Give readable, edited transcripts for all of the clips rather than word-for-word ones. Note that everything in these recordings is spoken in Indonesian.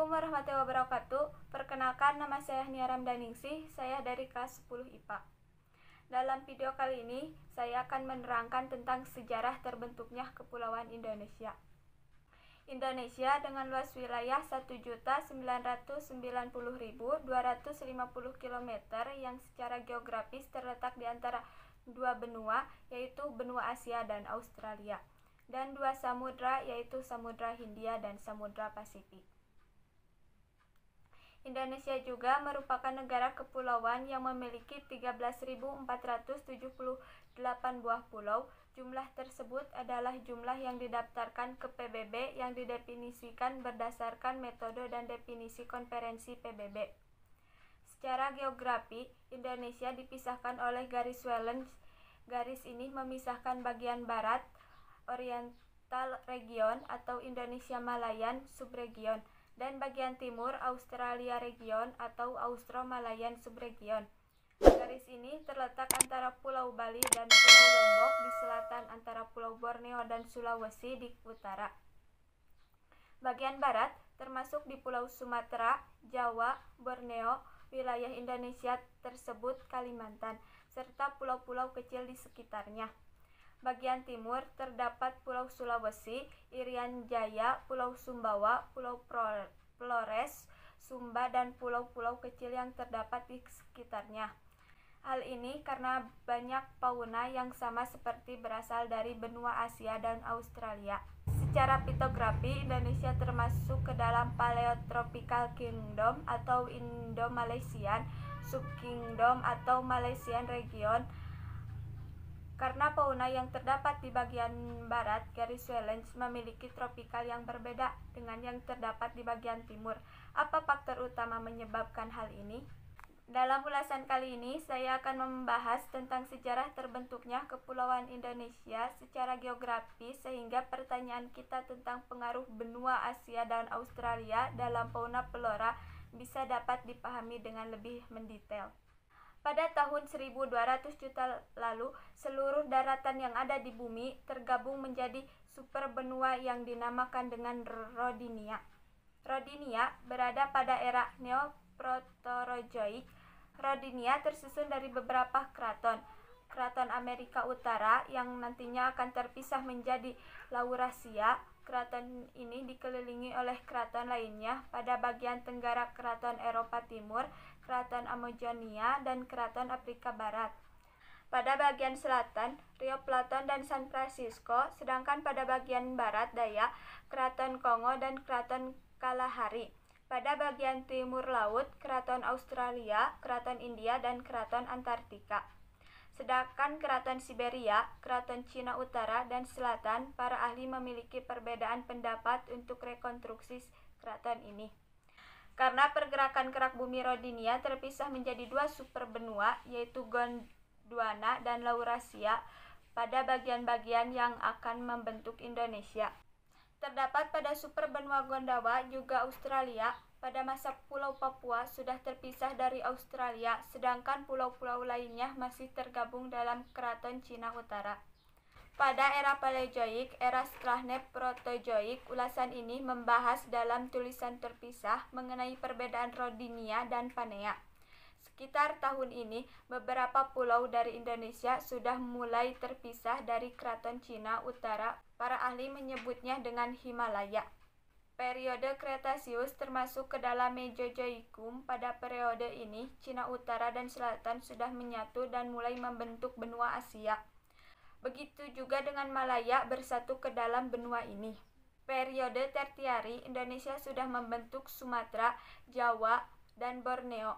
Assalamualaikum warahmatullahi wabarakatuh. Perkenalkan, nama saya Nia Ramdaningsih, saya dari kelas 10 IPA. Dalam video kali ini, saya akan menerangkan tentang sejarah terbentuknya Kepulauan Indonesia. Indonesia dengan luas wilayah 1.990.250 km yang secara geografis terletak di antara dua benua, yaitu benua Asia dan Australia, dan dua samudra, yaitu Samudra Hindia dan Samudra Pasifik. Indonesia juga merupakan negara kepulauan yang memiliki 13.478 buah pulau. Jumlah tersebut adalah jumlah yang didaftarkan ke PBB yang didefinisikan berdasarkan metode dan definisi konferensi PBB. Secara geografi, Indonesia dipisahkan oleh garis Wallace. Garis ini memisahkan bagian barat, Oriental Region atau Indonesia Malayan Subregion, dan bagian timur Australia Region atau Austro-Malayan Subregion. Garis ini terletak antara Pulau Bali dan Pulau Lombok di selatan, antara Pulau Borneo dan Sulawesi di utara. Bagian barat termasuk di Pulau Sumatera, Jawa, Borneo, wilayah Indonesia tersebut Kalimantan, serta pulau-pulau kecil di sekitarnya. Bagian timur terdapat Pulau Sulawesi, Irian Jaya, Pulau Sumbawa, Pulau Flores, Sumba, dan pulau-pulau kecil yang terdapat di sekitarnya. Hal ini karena banyak fauna yang sama seperti berasal dari benua Asia dan Australia. Secara pitografi, Indonesia termasuk ke dalam Paleotropical Kingdom atau Indo-Malaysian Subkingdom atau Malaysian Region. Karena fauna yang terdapat di bagian barat garis Wallace memiliki tropikal yang berbeda dengan yang terdapat di bagian timur. Apa faktor utama menyebabkan hal ini? Dalam ulasan kali ini, saya akan membahas tentang sejarah terbentuknya Kepulauan Indonesia secara geografis, sehingga pertanyaan kita tentang pengaruh benua Asia dan Australia dalam fauna flora bisa dapat dipahami dengan lebih mendetail. Pada tahun 1200 juta lalu, seluruh daratan yang ada di bumi tergabung menjadi superbenua yang dinamakan dengan Rodinia. Rodinia berada pada era Neoproterozoik. Rodinia tersusun dari beberapa kraton. Kraton Amerika Utara yang nantinya akan terpisah menjadi Laurasia. Kraton ini dikelilingi oleh kraton lainnya pada bagian tenggara, Kraton Eropa Timur, Kraton Amazonia, dan Kraton Afrika Barat. Pada bagian selatan, Rio Platon dan San Francisco, sedangkan pada bagian barat daya, Kraton Kongo dan Kraton Kalahari. Pada bagian timur laut, Kraton Australia, Kraton India, dan Kraton Antartika. Sedangkan Kraton Siberia, Kraton Cina Utara dan Selatan, para ahli memiliki perbedaan pendapat untuk rekonstruksi kraton ini. Karena pergerakan kerak bumi Rodinia terpisah menjadi dua superbenua, yaitu Gondwana dan Laurasia, pada bagian-bagian yang akan membentuk Indonesia. Terdapat pada superbenua Gondwana juga Australia. Pada masa Pulau Papua sudah terpisah dari Australia, sedangkan pulau-pulau lainnya masih tergabung dalam Kraton Cina Utara. Pada era Paleozoik, era setelah Neoproterozoik, ulasan ini membahas dalam tulisan terpisah mengenai perbedaan Rodinia dan Panea. Sekitar tahun ini, beberapa pulau dari Indonesia sudah mulai terpisah dari Kraton Cina Utara. Para ahli menyebutnya dengan Himalaya. Periode Kretasius termasuk ke dalam Mesozoikum. Pada periode ini, Cina Utara dan Selatan sudah menyatu dan mulai membentuk benua Asia. Begitu juga dengan Malaya bersatu ke dalam benua ini. Periode Tertiari, Indonesia sudah membentuk Sumatera, Jawa, dan Borneo.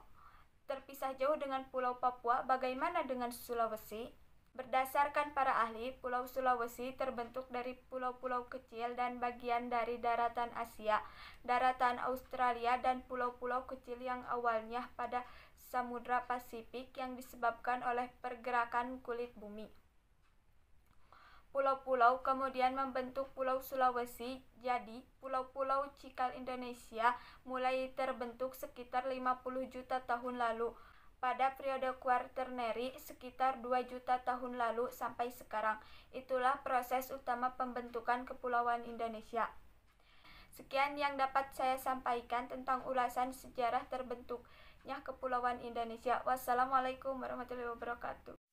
Terpisah jauh dengan Pulau Papua. Bagaimana dengan Sulawesi? Berdasarkan para ahli, Pulau Sulawesi terbentuk dari pulau-pulau kecil dan bagian dari daratan Asia, daratan Australia, dan pulau-pulau kecil yang awalnya pada Samudra Pasifik yang disebabkan oleh pergerakan kulit bumi. Pulau-pulau kemudian membentuk Pulau Sulawesi. Jadi, pulau-pulau cikal Indonesia mulai terbentuk sekitar 50 juta tahun lalu. Pada periode Quaternary sekitar 2 juta tahun lalu sampai sekarang. Itulah proses utama pembentukan Kepulauan Indonesia. Sekian yang dapat saya sampaikan tentang ulasan sejarah terbentuknya Kepulauan Indonesia. Wassalamualaikum warahmatullahi wabarakatuh.